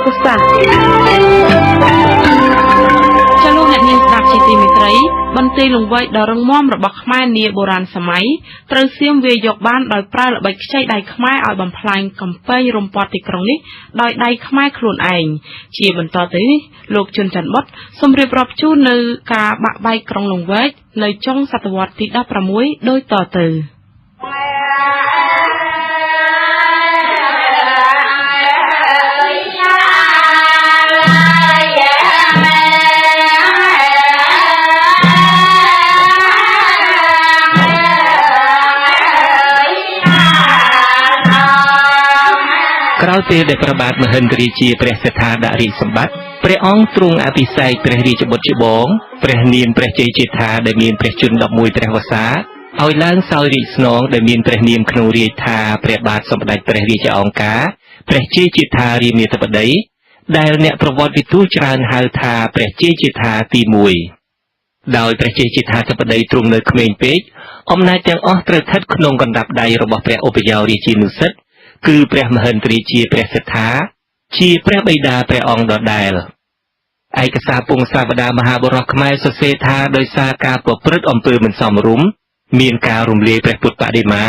ពុសាសន៍ចាលោកអ្នកនាងស្ដាប់ជាទីមេត្រីបន្ទាយលង្វែកដ៏រឹងមាំរបស់ខ្មែរនាបុរាណសម័យត្រូវសៀមវាយកបានដោយប្រើល្បិចខ្ចីដៃខ្មែរឲ្យបំផ្លាញកំពែងរំពាត់ទីក្រុងនេះដោយដៃខ្មែរខ្លួនឯងជាបន្តទៅនេះលោកជុនច័ន្ទបុតសូមរៀបរាប់ជូននៅការបាក់បែកក្រុងលង្វែកនៅចុងសតវត្សទី16ដូចតទៅក្រោយពេលដែលព្រះបាទមហិន្ទរាជាព្រះសត្ថាដាក់រាជសម្បត្តិព្រះអង្គទ្រង់អភិសេកព្រះរាជបុត្រជាបងព្រះនាមព្រះជ័យជេដ្ឋាដែលមានព្រះជន្ម11ព្រះវស្សាឲ្យឡើងសោយរាជស្នងដែលមានព្រះនាមក្នុងរាជថាព្រះបាទសម្ដេចព្រះរាជាអង្គការព្រះជ័យជេដ្ឋារាមាធិបតីដែលអ្នកប្រវត្តិវិទូច្រើនហៅថាព្រះជ័យជេដ្ឋាទី1ដោយព្រះជ័យជេដ្ឋាធិបតីទ្រង់នៅក្មេងពេកអំណាចទាំងអស់ត្រូវស្ថិតក្នុងកណ្ដាប់ដៃរបស់ព្រះឧបយោរាជានុសិទ្ធគឺព្រះមហិន្ទរាជាព្រះសត្ថាជាព្រះបិតាព្រះអង្គដដែលឯកសារពងសាវតាមហាបុរសខ្មែរសរសេរថាដោយសារការប្រព្រឹត្តអំពើមិនសមរម្យមានការរំលាយព្រះពុទ្ធបដិមា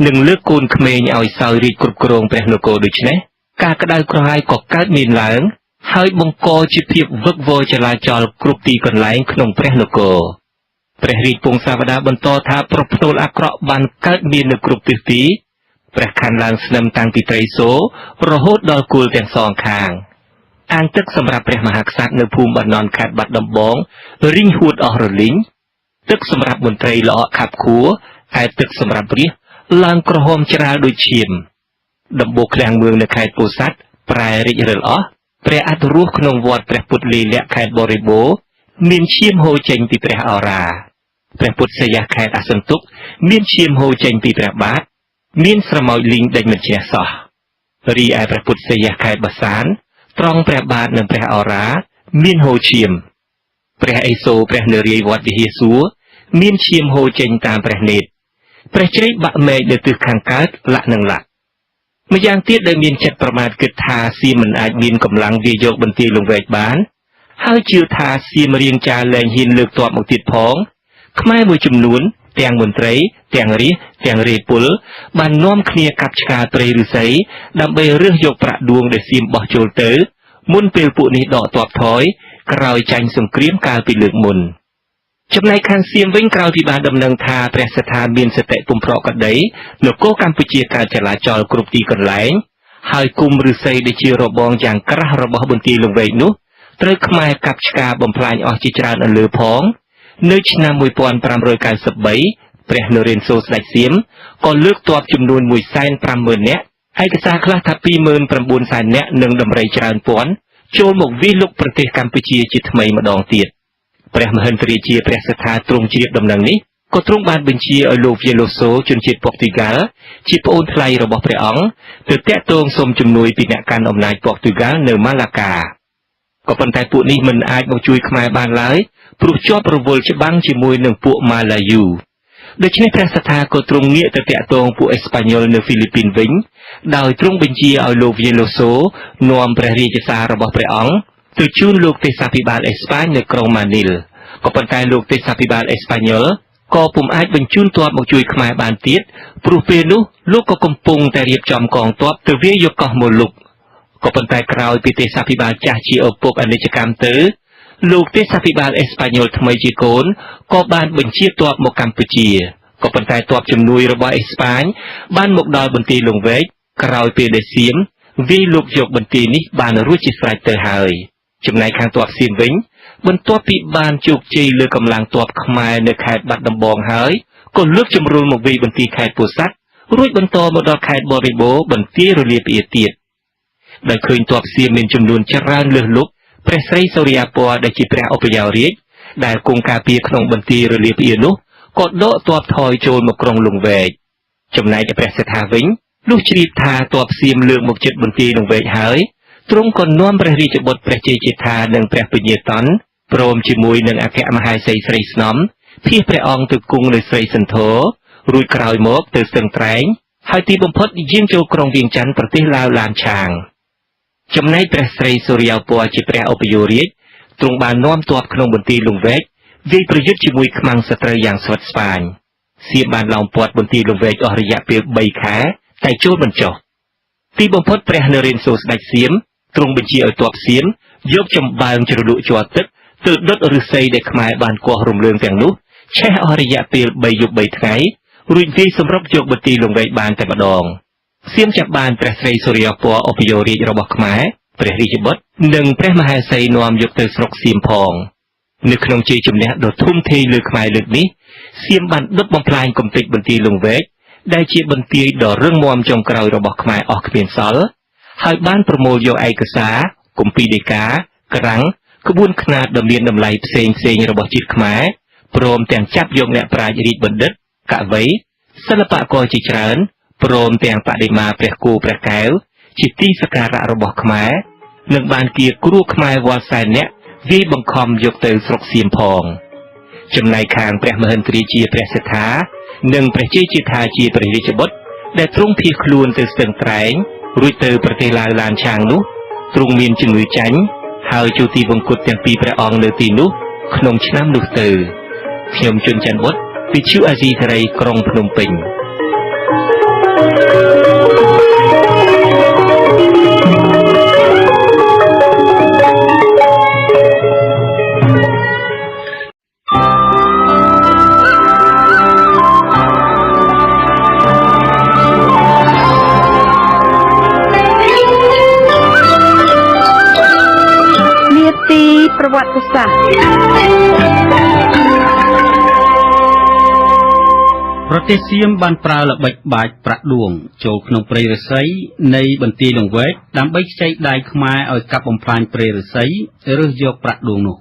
និងលើកកូនក្មេងឲ្យសោយរាជគ្រប់គ្រងព្រះនគរដូច្នេះការក្តៅក្រហាយក៏កើតមានឡើងហើយបង្កជាភាពវឹកវរចលាចលគ្រប់ទីកន្លែងក្នុងព្រះនគរព្រះរាជពងសាវតាបន្តថាប្រផ្នូលអាក្រក់បានកើតមាននៅគ្រប់ទិសទីព្រះខ័នឡើងស្នឹមតាំងពីត្រីសូរហូតដល់គល់ទាំងសងខាងអាងទឹកសម្រាប់ព្រះមហាក្សត្រនៅភូមិបាណន់ខេត្តបាត់ដំបងរីងហួតអស់រលីងទឹកសម្រាប់មន្ត្រីល្អក់ខាប់ខួរឯទឹកសម្រាប់រាជឡើងក្រហមច្រាលដូចឈាមដំបូកឃ្លាំងមឿងនៅខេត្តពោធិ៍សាត់ប្រែរិចរិលអស់ព្រះអត្តរស់ក្នុងវត្តព្រះពុទ្ធលីលក្ខខេត្តបរិបូរមានឈាមហូរចេញពីព្រះឱរាព្រះពុទ្ធសយៈខេត្តអសន្ទុកមានឈាមហូរចេញពីព្រះបាទមានស្រមោចលីងដេញមិនជ្រះសោះរីឯព្រះពុទ្ធសយៈខេត្តបាសានត្រង់ព្រះបាទនិងព្រះឱរាមានហូរឈាមព្រះឥសូរព្រះនរាយវត្តវិហារសួរមានឈាមហូរចេញតាមព្រះនេត្រព្រះជ្រែកបាក់មែកនៅទិសខាងកើតលក្ខនឹងលក្ខម្យ៉ាងទៀតដែលមានចិត្តប្រមាថគិតថាសៀមមិនអាចមានកម្លាំងវាយកបន្ទាយលង្វែកបានហើយជឿថាសៀមរៀងចាលែងហ៊ានលើកទ័ពមកទៀតផងខ្មែរមួយចំនួនទាំងមន្ត្រីទាំងរាជទាំងរេពុលបាននាំគ្នាកាប់ឆ្ការព្រៃឫស្សីដើម្បីរើសយកប្រាក់ដួងដែលសៀមបោះចូលទៅមុនពេលពួកនេះដកទ័ពថយក្រោយចាញ់សង្គ្រាមកាលពីលើកមុនចំណែកខាងសៀមវិញក្រោយពីបានដំណឹងថាព្រះសត្ថាមានសតិពុំប្រកក្តីនគរកម្ពុជាកើតចលាចលគ្រប់ទីកន្លែងហើយគុំឫស្សីដែលជារបងយ៉ាងក្រាស់របស់បន្ទាយលង្វែកនោះត្រូវខ្មែរកាប់ឆ្ការបំផ្លាញអស់ជាច្រើនអន្លើផងនៅឆ្នាំ1593ព្រះនរេន្ទសូរស្ដេចសៀមក៏លើកទ័ពចំនួន 150,000 នាក់ឯកសារខ្លះថា 29,000 នាក់និងដំរីច្រើនពាន់ចូលមកវាយលុកប្រទេសកម្ពុជាជាថ្មីម្ដងទៀតព្រះមហិន្ទរាជាព្រះសត្ថាទ្រង់ជ្រាបដំណឹងនេះក៏ទ្រង់បានបញ្ជាឲ្យលោកវាឡូសូជនជាតិប៉ុកទីហ្គាល់ជាប្អូនថ្លៃរបស់ព្រះអង្គទៅតាក់ទងសុំជំនួយពីអ្នកកាន់អំណាចប៉ុកទីហ្គាល់នៅម៉ាឡាកាក៏ប៉ុន្តែពួកនេះមិនអាចមកជួយខ្មែរបានឡើយព្រោះជាប់រវល់ច្បាំងជាមួយនឹងពួកម៉ាឡាយូដូច្នេះព្រះសត្ថាក៏ទ្រង់ងាកទៅតាក់ទងពួកអេស្ប៉ាញ៉ុលនៅហ្វីលីពីនវិញដោយទ្រង់បញ្ជាឲ្យលោកវាឡូសូនាំព្រះរាជសាររបស់ព្រះអង្គទៅជូនលោកទេសាភិបាលអេស្ប៉ាញនៅក្រុងម៉ានីលក៏ប៉ុន្តែលោកទេសាភិបាលអេស្ប៉ាញ៉ុលក៏ពុំអាចបញ្ជូនទ័ពមកជួយខ្មែរបានទៀតព្រោះពេលនោះលោកក៏កំពុងតែរៀបចំកងទ័ពទៅវាយយកកោះមូលុកក៏ប៉ុន្តែក្រោយពីទេសាភិបាលចាស់ជាឪពុកអនិច្ចកម្មទៅលោកទេសាភិបាលអេស្ប៉ាញ៉ុលថ្មីជាកូនក៏បានបញ្ជាទ័ពមកកម្ពុជាក៏ប៉ុន្តែទ័ពជំនួយរបស់អេស្ប៉ាញបានមកដល់បន្ទាយលង្វែកក្រោយពេលដែលសៀមវាយលុកយកបន្ទាយនេះបានរួចជាស្រេចទៅហើយចំណែកខាងទ័ពសៀមវិញបន្ទាប់ពីបានជោគជ័យលើកម្លាំងទ័ពខ្មែរនៅខេត្តបាត់ដំបងហើយក៏លើកជំរុលមកវាយបន្ទាយខេត្តពោធិ៍សាត់រួចបន្តមកដល់ខេត្តបរិបូរបន្ទាយរលាផ្អៀទៀតដោយឃើញទ័ពសៀមមានចំនួនច្រើនលើសលប់ព្រះស្រីសូរិយាពណ៌ដែលជាព្រះឧបយោរាជដែលគង់ការពារក្នុងបន្ទាយរលាផ្អៀនោះក៏ដកទ័ពថយចូលមកក្រុងលង្វែកចំណែកព្រះសត្ថាវិញលុះជ្រាបថាទ័ពសៀមលើកមកជិតបន្ទាយលង្វែកហើយទ្រង់ក៏នាំព្រះរាជបុត្រព្រះជ័យជេដ្ឋានិងព្រះពញាតនព្រមជាមួយនឹងអគ្គមហេសីស្រីស្នំភៀសព្រះអង្គទៅគង់នៅស្រីសន្ធររួចក្រោយមកទៅស្ទឹងត្រែងហើយទីបំផុតយាងចូលក្រុងវៀងច័ន្ទប្រទេសឡាវឡានឆាង ចំណែកព្រះស្រីសូរិយោពណ៌ជាព្រះឧបយោរាជទ្រង់បាននាំទ័ពក្នុងបន្ទាយលង្វែកវាយប្រយុទ្ធជាមួយខ្មាំងសត្រូវយ៉ាងស្វិតស្វាញសៀមបានឡោមព័ទ្ធបន្ទាយលង្វែកអស់រយៈពេល3ខែតែចូលមិនចុះទីបំផុតព្រះនរេនសូរស្ដេចសៀមទ្រង់បញ្ជាឲ្យទ័ពសៀមយកចំបើងជ្រលក់ជាប់ទឹកទៅដុតឫស្សីដែលខ្មែរបានគាស់រំលើងទាំងនោះឆេះអស់រយៈពេល3យប់3ថ្ងៃរួចវាយសម្រុកយកបន្ទាយលង្វែកបានតែម្ដងសៀមចាប់បានព្រះស្រីសូរិយោពណ៌ឧបយោរាជរបស់ខ្មែរព្រះរាជបុត្រនិងព្រះមហេសីនាំយកទៅស្រុកសៀមផងនៅក្នុងជ័យជំនះដ៏ធំធេងលើខ្មែរលើកនេះសៀមបានដុតបំផ្លាញគំទេចបន្ទាយលង្វែកដែលជាបន្ទាយដ៏រឹងមាំចុងក្រោយរបស់ខ្មែរអស់គ្មានសល់ហើយបានប្រមូលយកឯកសារគម្ពីរដីកាក្រាំងក្បួនខ្នាតដ៏មានតម្លៃផ្សេងៗរបស់ជាតិខ្មែរព្រមទាំងចាប់យកអ្នកប្រាជ្ញរាជបណ្ឌិតកវីសិល្បករជាច្រើនព្រមទាំងបដិមាព្រះគោព្រះកែវជាទីសក្ការៈរបស់ខ្មែរនិងបានគៀគ្រួខ្មែរវល់សែនអ្នកវាយបង្ខំយកទៅស្រុកសៀមផងចំណែកខាងព្រះមហិន្ទ្រាជាព្រះសិទ្ធានិងព្រះជ័យជេដ្ឋាជាព្រះរាជបុត្រដែលទ្រង់ភៀសខ្លួនទៅស្ទឹងត្រែងរួចទៅប្រទេសឡាវឡានឆាងនោះទ្រង់មានជំងឺចាញ់ហើយជួបទីវង្គតទាំងពីរព្រះអង្គនៅទីនោះក្នុងឆ្នាំនោះទៅខ្ញុំជុនច័ន្ទបុត្រវិទ្យុអាស៊ីសេរីក្រុងភ្នំពេញប្រវត្តិសាស្ត្រប្រទេសសៀមបានប្រើល្បិចបាចប្រាក់ដួងចូលក្នុងព្រៃឫស្សីនៃបន្ទាយលង្វែកដើម្បីខ្ចីដៃខ្មែរឲ្យកាប់បំផ្លាញព្រៃឫស្សីរើសយកប្រាក់ដួងនោះ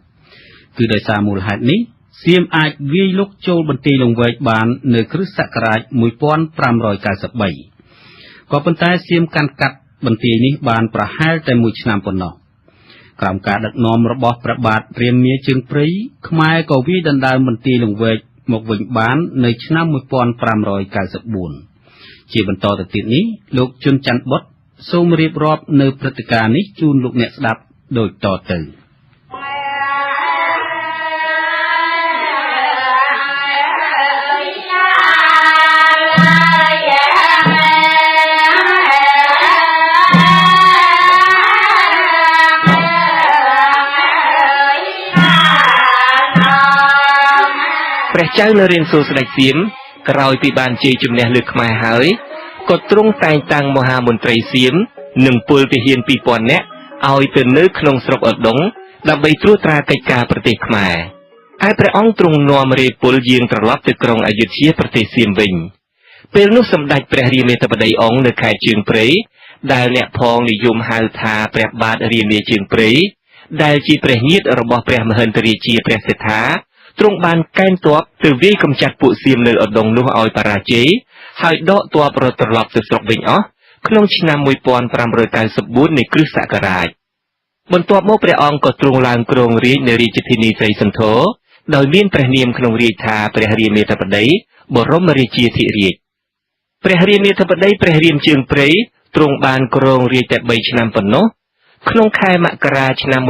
គឺដោយសារមូលហេតុនេះសៀមអាចវាយលុកចូលបន្ទាយលង្វែកបាននៅគ្រិស្តសករាជ1593ក៏ប៉ុន្តែសៀមកាន់កាប់បន្ទាយនេះបានប្រហែលតែ1ឆ្នាំប៉ុណ្ណោះក្រោមការដឹកនាំរបស់ព្រះបាទរាមាជើងព្រៃខ្មែរក៏វាយដណ្ដើមបន្ទាយលង្វែកមកវិញបាននៅឆ្នាំ1594ជាបន្តទៅទៀតនេះលោកជុនច័ន្ទបុត្រសូមរៀបរាប់នៅព្រឹត្តិការណ៍នេះជូនលោកអ្នកស្ដាប់ដូចតទៅព្រះចៅនរានសូរស្ដេចសៀមក្រោយពីបានជ័យជំនះលើខ្មែរហើយក៏ទ្រង់តែងតាំងមហាមន្ត្រីសៀមនិងពលទាហាន 2000 នាក់ឲ្យទៅនៅក្នុងស្រុកឧដុង្គដើម្បីត្រួតត្រាកិច្ចការប្រទេសខ្មែរឯព្រះអង្គទ្រង់នាំរាយពលយាងត្រឡប់ទៅក្រុងអយុធ្យាប្រទេសសៀមវិញពេលនោះសម្ដេចព្រះរាមាធិបតីអង្គនៅខេត្តជើងព្រៃដែលអ្នកផងនិយមហៅថាព្រះបាទរាមាជើងព្រៃដែលជាព្រះញាតិរបស់ព្រះមហិន្ទ្រាជាព្រះសិទ្ធាទ្រង់បានកេណ្ឌទ័ពទៅវាយកម្ចាត់ពួកសៀមនៅឧដុង្គនោះឲ្យបរាជ័យហើយដកទ័ពរត់ត្រឡប់ទៅស្រុកវិញអស់ក្នុងឆ្នាំ1594នៃគ្រិស្តសករាជបន្ទាប់មកព្រះអង្គក៏ទ្រង់ឡើងគ្រងរាជ្យនៅរាជធានីស្រីសន្ធរដោយមានព្រះនាមក្នុងរាជថាព្រះរាមាធិបតីបរមរាជាធិរាជព្រះរាមាធិបតីព្រះរាមជើងព្រៃទ្រង់បានគ្រងរាជ្យតែ3ឆ្នាំប៉ុណ្ណោះក្នុងខែមករាឆ្នាំ1596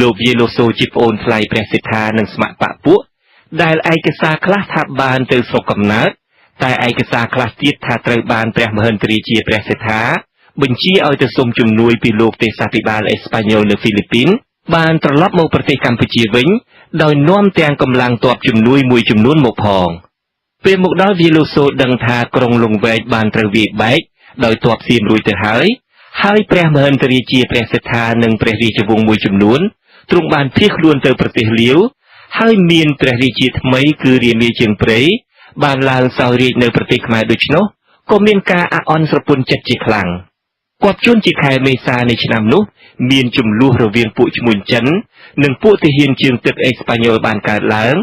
លោកវាយលោកសូជាប្អូនថ្លៃព្រះសិទ្ធានិងស្ម័គ្របកពួកដែលឯកសារខ្លះថាបានទៅស្រុកកំណើតតែឯកសារខ្លះទៀតថាត្រូវបានព្រះមហិន្ទ្រាជាព្រះសិទ្ធាបញ្ជាឲ្យទៅសុំជំនួយពីលោកទេសាភិបាលអេស្ប៉ាញ៉ុលនៅហ្វីលីពីនបានត្រឡប់មកប្រទេសកម្ពុជាវិញដោយនាំទាំងកម្លាំងទ័ពជំនួយមួយចំនួនមកផងពេលមកដល់វាយលោកសូដឹងថាក្រុងលង្វែកបានត្រូវវាយបែកដោយទ័ពសៀមរួចទៅហើយព្រះមហិន្ទ្រាជាព្រះសិទ្ធានិងព្រះរាជវង្សមួយចំនួនទ្រង់បានភៀសខ្លួនទៅប្រទេសលាវហើយមានព្រះរាជាថ្មីគឺរាមាជើងព្រៃបានឡើងសោយរាជ្យនៅប្រទេសខ្មែរដូច្នោះក៏មានការអាក់អន់ស្រពន់ចិត្តជាខ្លាំងគាត់ជួនជាខែមេសានៃឆ្នាំនោះមានចំនួនរវាងពួកឈ្មួញចិននិងពួកទាហានជើងទឹកអេស្ប៉ាញ៉ុលបានកើតឡើង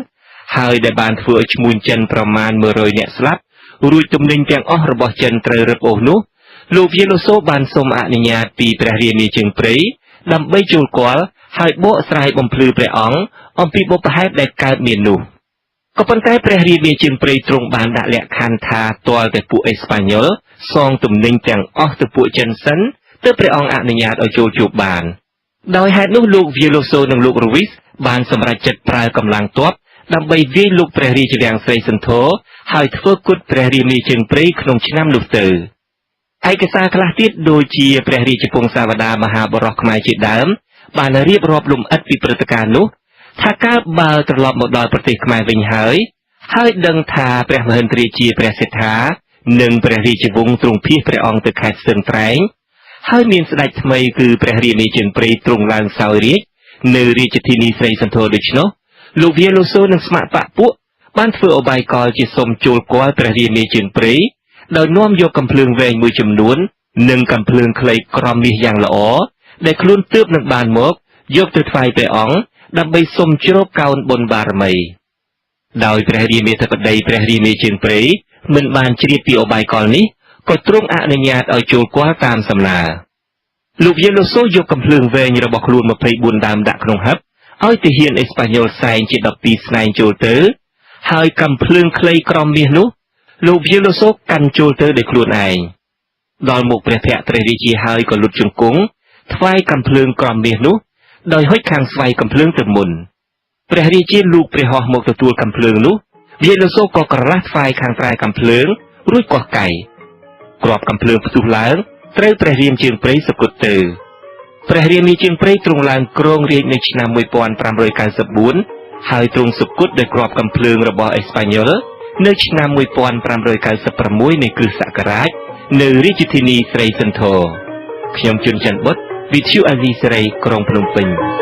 ហើយដែលបានធ្វើឲ្យឈ្មួញចិនប្រមាណ100នាក់ស្លាប់រួចទំនិញទាំងអស់របស់ចិនត្រូវរឹបអូសនោះលោកវាយឡូសូបានសូមអនុញ្ញាតពីព្រះរាមាជើងព្រៃដើម្បីចូលគាល់ហើយបកស្រាយបំភ្លឺព្រះអង្គអំពីបុព្វហេតុដែលកើតមាននោះក៏ប៉ុន្តែព្រះរាមាជើងព្រៃទ្រង់បានដាក់លក្ខខណ្ឌថាទាល់តែពួកអេស្ប៉ាញ៉ុលសងទំនិញទាំងអស់ទៅពួកចិនសិន ទើបព្រះអង្គអនុញ្ញាតឲ្យចូលជួបបានដោយហេតុនោះលោកវាឡូសូនិងលោករវីសបានសម្រេចចិត្តប្រើកម្លាំងទ័ពដើម្បីវាយលុកព្រះរាជវាំងស្រីសន្ធរហើយធ្វើគុតព្រះរាមាជើងព្រៃក្នុងឆ្នាំនោះទៅឯកសារខ្លះទៀតដូចជាព្រះរាជពង្សាវតារមហាបរោះខ្មែរជាដើមបានរៀបរាប់លំអិតពីព្រឹត្តិការណ៍នោះថាកាលបើត្រឡប់មកដល់ប្រទេសខ្មែរវិញហើយដឹងថាព្រះមហិន្ទ្រាជាព្រះសេដ្ឋានិងព្រះរាជវង្សទ្រង់ភៀសព្រះអង្គទៅខេត្តស្ទឹងត្រែងហើយមានស្ដេចថ្មីគឺព្រះរាមាជើងព្រៃទ្រង់ឡើងសោយរាជនៅរាជធានីស្រីសន្ធរដូច្នោះលោកវាឡូសូនិងស្ម័គ្របកពួកបានធ្វើឧបាយកលជាសុំចូលគាល់ព្រះរាមាជើងព្រៃដោយនាំយកកំភ្លើងវែងមួយចំនួននិងកំភ្លើងខ្លីក្រំមាសយ៉ាងល្អដែលខ្លួនទើបនឹងបានមកយកទៅថ្វាយព្រះអង្គដើម្បីសុំជ្រោបកោនបុណ្យបារមីដោយព្រះរាមាធិបតីព្រះរាមាជើងព្រៃមិនបានជ្រាបពីឧបាយកលនេះក៏ទ្រង់អនុញ្ញាតឲ្យចូលគាល់តាមសំណើលោកវាឡូសូយកកំភ្លើងវែងរបស់ខ្លួន24ដើមដាក់ក្នុងហឹបឲ្យទាហានអេស្ប៉ាញ៉ុលសែងជា12ស្នែងចូលទៅហើយកំភ្លើងខ្លីក្រំមាសនោះលោកវាឡូសូកាន់ចូលទៅដោយខ្លួនឯងដល់មុខព្រះភក្ត្រព្រះរាជាហើយក៏លុតជង្គង់ថ្វាយកំភ្លើងក្រំមាសនោះដោយហុចខាងស្វ័យកំភ្លើងទៅមុនព្រះរាជាលូកព្រះហស្ថមកទទួលកំភ្លើងនោះវាឡូសូក៏ក្រឡាស់ថ្វាយខាងត្រែកំភ្លើងរួចកោះកៃគ្រាប់កំភ្លើងផ្ទុះឡើងត្រូវព្រះរាមជើងព្រៃសគត់ទៅព្រះរាមាជើងព្រៃទ្រង់ឡើងគ្រងរាជនៅឆ្នាំ1594ហើយទ្រង់សគត់ដោយគ្រាប់កំភ្លើងរបស់អេស្ប៉ាញ៉ុលនៅឆ្នាំ1596នៃគ្រិស្តសករាជនៅរាជធានីស្រីសន្ធរខ្ញុំជុនច័ន្ទបុត្រវិទ្យុអាស៊ីសេរីក្រុងភ្នំពេញ